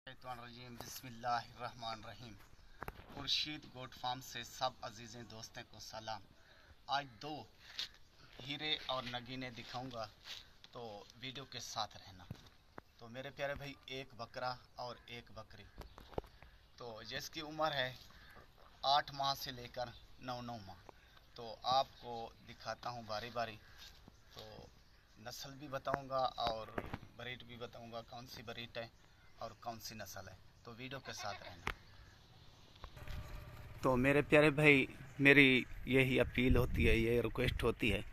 बिस्मिल्लाहिर्रहमानिर्रहीम। Khurshid goat farm से सब अजीज़ें दोस्तों को सलाम। आज दो हीरे और नगीने दिखाऊंगा, तो वीडियो के साथ रहना। तो मेरे प्यारे भाई, एक बकरा और एक बकरी, तो जिसकी उम्र है 8 माह से लेकर 9 माह। तो आपको दिखाता हूँ बारी बारी। तो नस्ल भी बताऊंगा और ब्रीड भी बताऊंगा, कौन सी ब्रीड है और कौन सी नस्ल है। तो वीडियो के साथ रहना। तो मेरे प्यारे भाई, मेरी यही अपील होती है, ये रिक्वेस्ट होती है,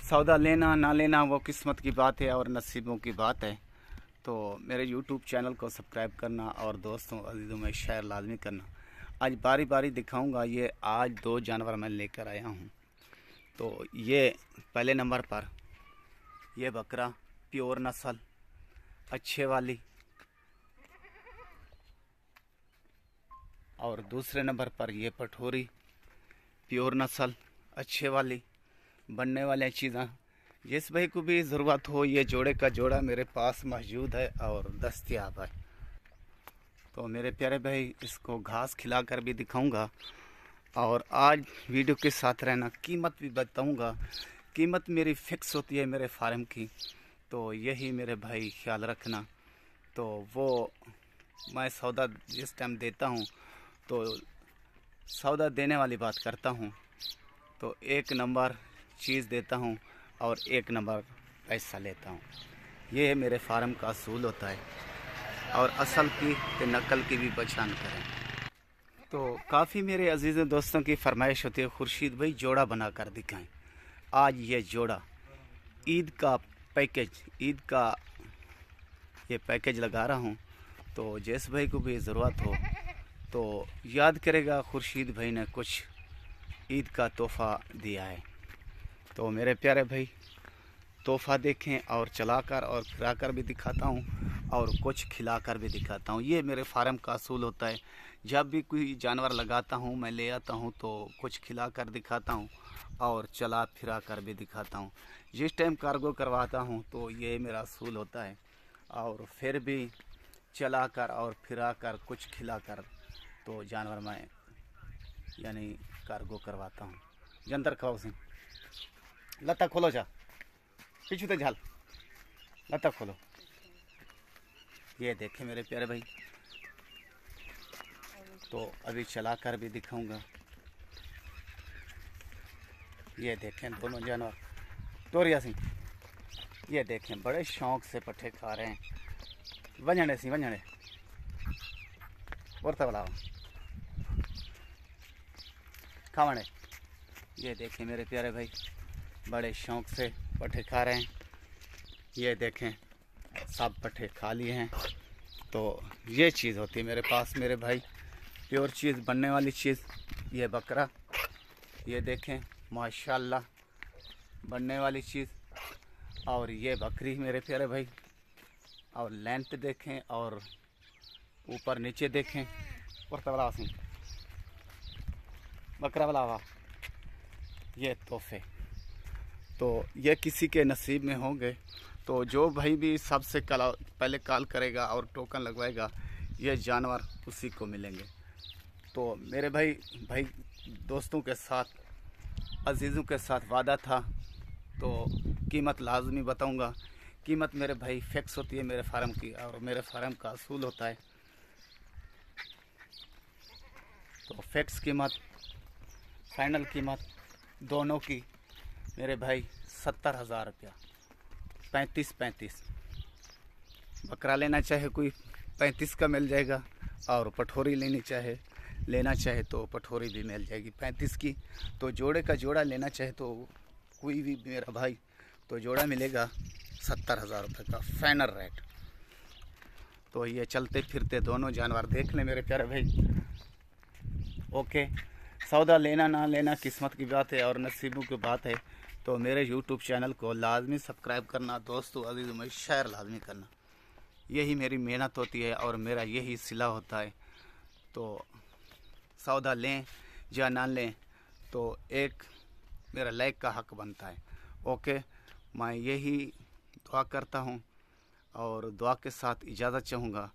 सौदा लेना ना लेना वो किस्मत की बात है और नसीबों की बात है। तो मेरे यूट्यूब चैनल को सब्सक्राइब करना और दोस्तों अजीज़ों में शेयर लाजमी करना। आज बारी बारी दिखाऊंगा। ये आज दो जानवर मैं लेकर आया हूँ। तो ये पहले नंबर पर ये बकरा प्योर नस्ल अच्छे वाली, और दूसरे नंबर पर ये पठोरी प्योर नस्ल अच्छे वाली। बनने वाली चीज़ें जिस भाई को भी ज़रूरत हो, ये जोड़े का जोड़ा मेरे पास मौजूद है और दस्तयाब है। तो मेरे प्यारे भाई, इसको घास खिलाकर भी दिखाऊंगा और आज वीडियो के साथ रहना। कीमत भी बताऊंगा। कीमत मेरी फ़िक्स होती है मेरे फार्म की, तो यही मेरे भाई ख्याल रखना। तो वो मैं सौदा जिस टाइम देता हूँ तो सौदा देने वाली बात करता हूँ, तो एक नंबर चीज़ देता हूँ और एक नंबर पैसा लेता हूँ। ये मेरे फार्म का असूल होता है। और असल की ते नकल की भी पहचान करें। तो काफ़ी मेरे अजीज़ दोस्तों की फरमाइश होती है, खुर्शीद भाई जोड़ा बना कर दिखाएं। आज ये जोड़ा ईद का पैकेज, ईद का ये पैकेज लगा रहा हूँ। तो जिस भाई को भी ज़रूरत हो तो याद करेगा, खुर्शीद भाई ने कुछ ईद का तोहफ़ा दिया है। तो मेरे प्यारे भाई, तोहफ़ा देखें और चलाकर और फिराकर भी दिखाता हूँ और कुछ खिलाकर भी दिखाता हूँ। ये मेरे फार्म का असूल होता है। जब भी कोई जानवर लगाता हूँ, मैं ले आता हूँ तो कुछ खिलाकर दिखाता हूँ और चला फिरा कर भी दिखाता हूँ। जिस टाइम कार्गो करवाता हूँ तो ये मेरा असूल होता है। और फिर भी चलाकर और फिराकर कुछ खिलाकर तो जानवर मैं यानी कार्गो करवाता हूँ। जंतर खाओ सिंह, लता खोलो जा, पीछू तो झाल, लता खोलो। ये देखें मेरे प्यारे भाई, तो अभी चलाकर भी दिखाऊंगा। ये देखें दोनों जानवर, टोरिया सिंह, ये देखें बड़े शौक से पट्ठे खा रहे हैं। वंजने सिंह वंजने और तबलाओ खावने। ये देखें मेरे प्यारे भाई, बड़े शौक से पट्ठे खा रहे हैं। ये देखें सब पट्ठे खा लिए हैं। तो ये चीज़ होती है मेरे पास मेरे भाई, प्योर चीज़, बनने वाली चीज़। ये बकरा, ये देखें माशाल्लाह बनने वाली चीज़। और ये बकरी मेरे प्यारे भाई, और लेंथ देखें और ऊपर नीचे देखें। और तबला सिंह बकरा बलावा, ये तोहफे तो ये किसी के नसीब में होंगे। तो जो भाई भी सबसे पहले कॉल करेगा और टोकन लगवाएगा, ये जानवर उसी को मिलेंगे। तो मेरे भाई दोस्तों के साथ, अजीज़ों के साथ वादा था, तो कीमत लाजमी बताऊंगा। कीमत मेरे भाई फिक्स होती है मेरे फार्म की, और मेरे फार्म का असूल होता है। तो फिक्स कीमत, फाइनल कीमत दोनों की मेरे भाई 70,000 रुपया। 35 बकरा लेना चाहे कोई 35 का मिल जाएगा, और पठोरी लेना चाहे तो पठोरी भी मिल जाएगी 35 की। तो जोड़े का जोड़ा लेना चाहे तो कोई भी मेरा भाई, तो जोड़ा मिलेगा 70,000 रुपये का फाइनल रेट। तो ये चलते फिरते दोनों जानवर देख लें मेरे प्यारे भाई। ओके, सौदा लेना ना लेना किस्मत की बात है और नसीबों की बात है। तो मेरे यूट्यूब चैनल को लाजमी सब्सक्राइब करना, दोस्तों अजीज़ों में शेयर लाजमी करना। यही मेरी मेहनत होती है और मेरा यही सिला होता है। तो सौदा लें या ना लें, तो एक मेरा लाइक का हक बनता है। ओके, मैं यही दुआ करता हूँ और दुआ के साथ इजाज़त चाहूँगा।